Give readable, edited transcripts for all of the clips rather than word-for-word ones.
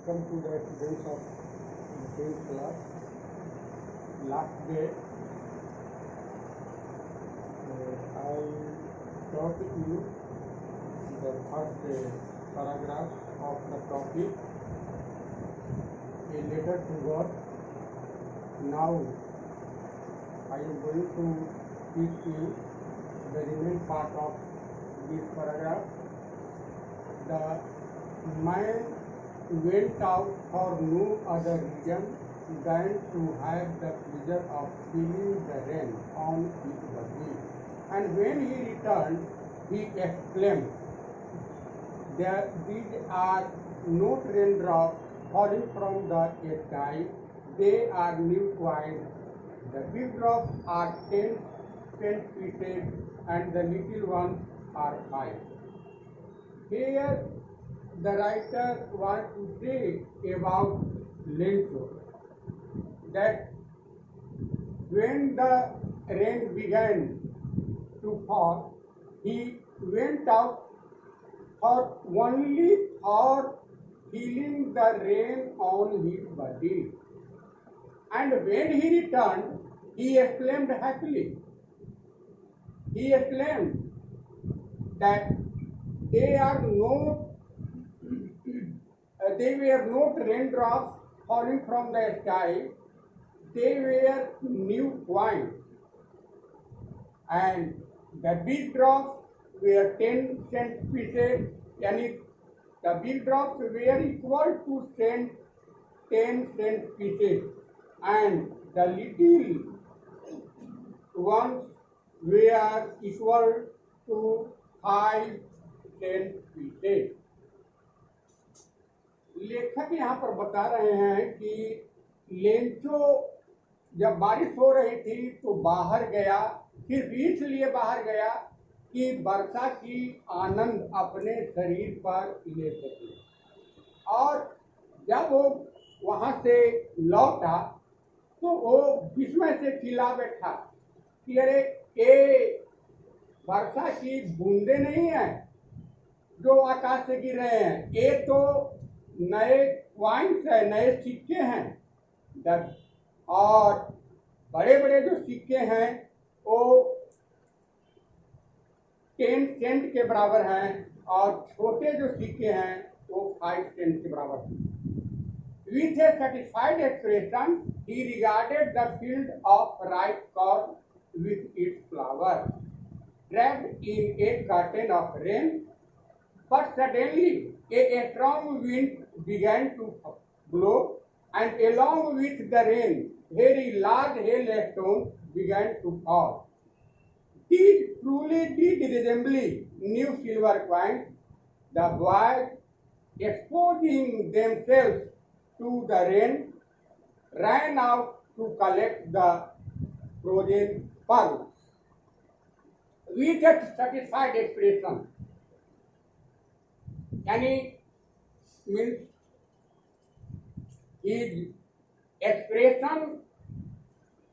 Welcome to the students of the 10th class. Last day, I taught you the first paragraph of the topic, a letter to God. Now, I am going to teach you the remaining part of this paragraph. The man went out for no other reason than to have the pleasure of feeling the rain on his body. And when he returned, he exclaimed, "These are not raindrops falling from the sky, they are new coins. The big drops are 10 cent pieces and the little ones are 5. Here the writer wants to say about Lencho that when the rain began to fall, he went out only for feeling the rain on his body. And when he returned, he exclaimed happily. He exclaimed that they were not raindrops falling from the sky, they were new coins. And the big drops were 10 cent pieces, and the big drops were equal to 10 cent pieces, and the little ones were equal to 5 cent pieces. लेखक यहाँ पर बता रहे हैं कि Lencho जब बारिश हो रही थी तो बाहर गया, सिर्फ इसलिए बाहर गया कि वर्षा की आनंद अपने शरीर पर ले सके। और जब वो वहां से लौटा तो वो विस्मय से चिल्ला बैठा कि अरे ये वर्षा की बूंदे नहीं है जो आकाश से गिर रहे हैं, ये तो नए कॉइन्स है, नए सिक्के हैं। और बड़े बड़े जो सिक्के हैं वो 10 सेंट के बराबर हैं और छोटे जो सिक्के हैं वो 5 सेंट के बराबर हैं। With a satisfied expression, he regarded the field of ripe corn with its flower, wrapped in a curtain of rain. But suddenly a strong wind began to blow, and along with the rain, very large hailstones began to fall. These truly did resemble new silver coins. The boys, exposing themselves to the rain, ran out to collect the frozen pearls. With a satisfied expression, any means his expression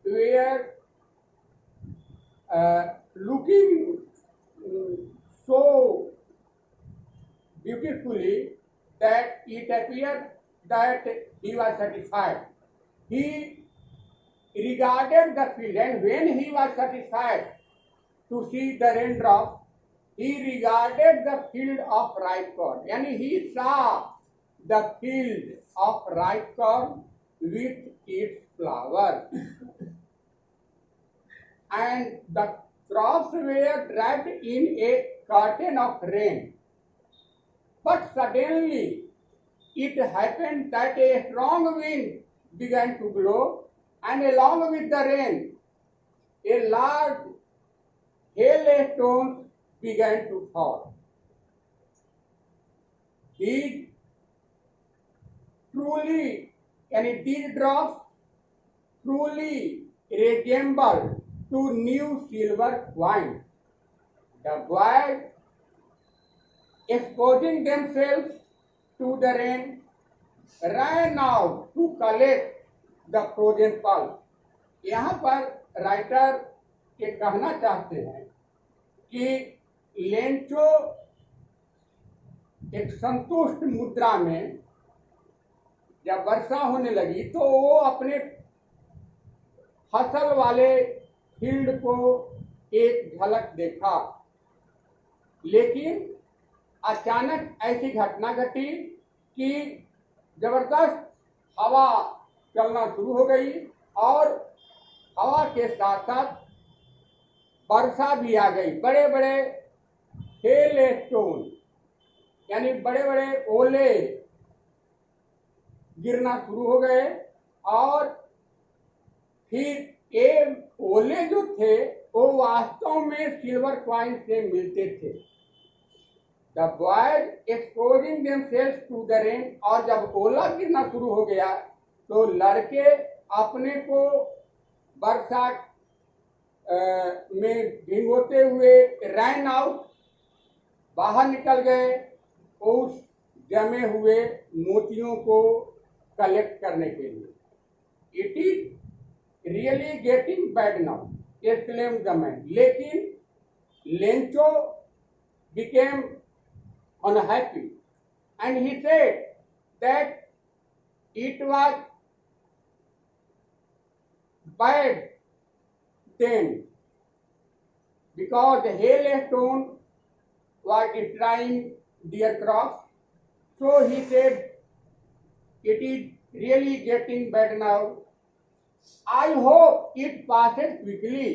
were looking so beautifully that it appeared that he was satisfied. He regarded the field, and when he was satisfied to see the raindrops, he regarded the field of ripe corn, and he saw the field of ripe corn with its flowers. And the crops were wrapped in a curtain of rain. But suddenly it happened that a strong wind began to blow, and along with the rain, a large hailstones began to fall. These drops truly resembled to new silver coins. The boys, exposing themselves to the rain, ran out to collect the frozen pearls. यहाँ पर writer ये कहना चाहते हैं कि Lencho एक संतुष्ट मुद्रा में जब वर्षा होने लगी तो वो अपने फसल वाले फील्ड को एक झलक देखा, लेकिन अचानक ऐसी घटना घटी कि जबरदस्त हवा चलना शुरू हो गई और हवा के साथ साथ वर्षा भी आ गई। बड़े बड़े हेल स्टोन यानी बड़े बड़े ओले गिरना शुरू हो गए और फिर ये ओले जो थे वो वास्तव में सिल्वर कॉइन से मिलते थे। The boys exposing themselves to the rain, और जब ओला गिरना शुरू हो गया तो लड़के अपने को वर्षा में भिगोते हुए रैन आउट, बाहर निकल गए उस जमे हुए मोतियों को कलेक्ट करने के लिए। It is really getting bad now, exclaimed the man. लेकिन Lencho became unhappy and he said that it was bad then because the hailstone was destroying their crops. So he said it is really getting bad now. I hope it passes quickly.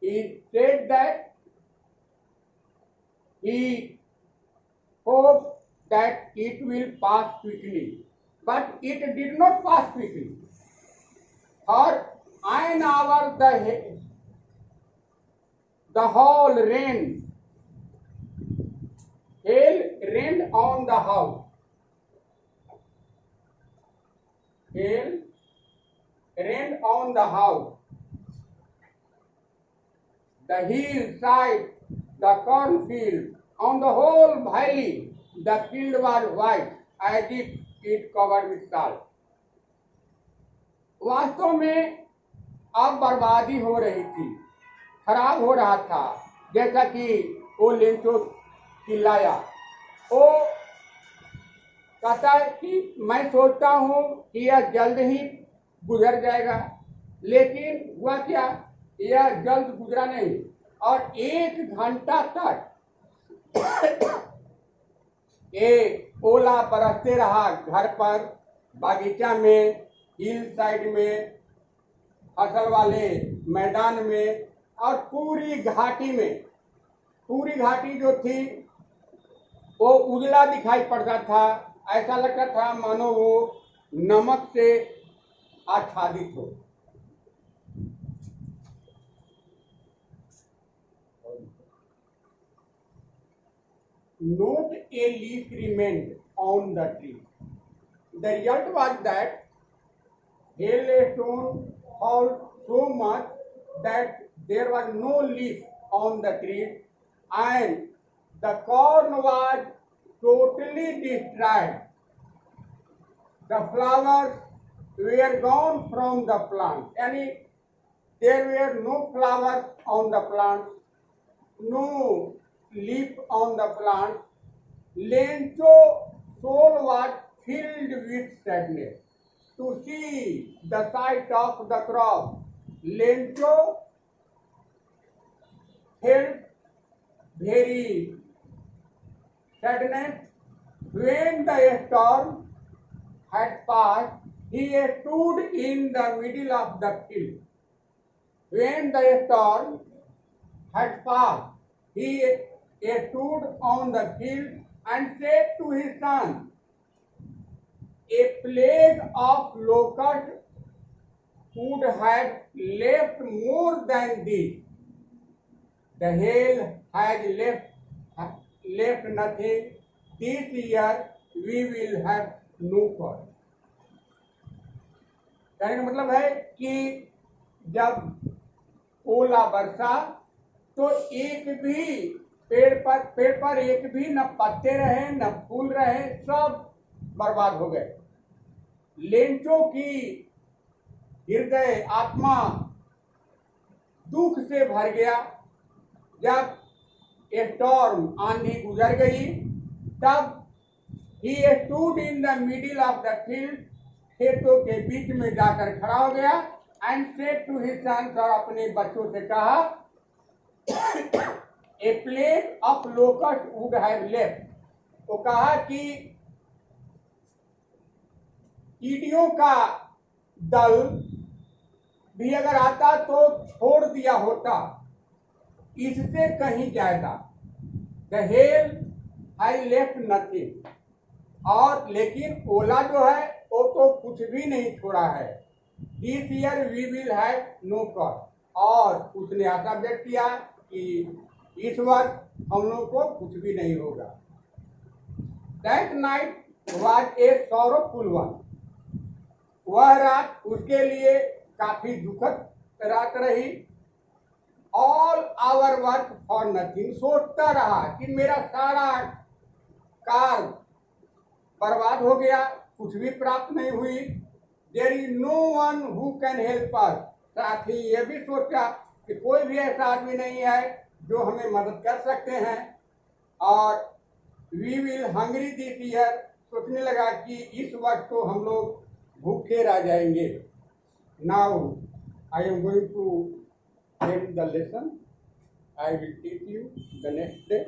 He said that he hoped that it will pass quickly, but it did not pass quickly. For an hour the whole hail rained on the house. Hail rained on the house, the hillside, the cornfield, on the whole valley. The field was white as if it covered with salt. वास्तव में अब बर्बादी हो रही थी, खराब हो रहा था, जैसा कि वो लेंचो चिल्लाया। वो कहता है कि मैं सोचता हूँ कि यह जल्द ही गुजर जाएगा, लेकिन हुआ क्या, यह जल्द गुजरा नहीं और 1 घंटा तक ये ओला बरसते रहा। घर पर, बागीचा में, हिल साइड में, फसल वाले मैदान में और पूरी घाटी में। पूरी घाटी जो थी वो उजला दिखाई पड़ता था, ऐसा लगता था मानो वो नमक से आच्छादित हो। Not a leaf remained on the tree. The result was that hailstone fell so much that there was no leaf on the tree, and the corn was totally destroyed. The flowers were gone from the plant. Yani there were no flowers on the plant, no leaf on the plant. Lencho soul was filled with sadness to see the sight of the crop. Lencho felt very sadness when the storm had passed. He stood in the middle of the field. When the storm had passed, he stood on the field and said to his son, "A plague of locusts would have left more than this. The hail has left nothing. This year we will have no crop." कहने का मतलब है कि जब ओला बरसा तो एक भी पेड़ पर एक भी न पत्ते रहे न फूल रहे, सब बर्बाद हो गए। लेंचो की हृदय आत्मा दुख से भर गया। जब स्टॉर्म आंधी गुजर गई तब ही stood in the middle of the field, खेतों के बीच में जाकर खड़ा हो गया, and said to his sons, और अपने बच्चों से कहा, a plague of locust would have left, वो कहा कि कीड़ियों का दल भी अगर आता तो छोड़ दिया होता, इससे कहीं ज्यादा। The hell I left nothing, और लेकिन ओला जो है वो तो कुछ भी नहीं छोड़ा है। This year we will have no crop, और उसने आशा व्यक्त किया कि इस वर्ष हम लोग को कुछ भी नहीं होगा। That night was a sorrowful one, वह रात उसके लिए काफी दुखद रात रही। All our work for nothing, सोचता रहा कि मेरा सारा कार्य बर्बाद हो गया, कुछ भी प्राप्त नहीं हुई। There is no one who can help us, साथ ही ये भी सोचा कि कोई भी ऐसा आदमी नहीं है जो हमें मदद कर सकते हैं। और we will hungry this year, सोचने लगा कि इस वर्ष तो हम लोग भूखे रह जाएंगे। Now I am going to end the lesson. I will teach you the next day.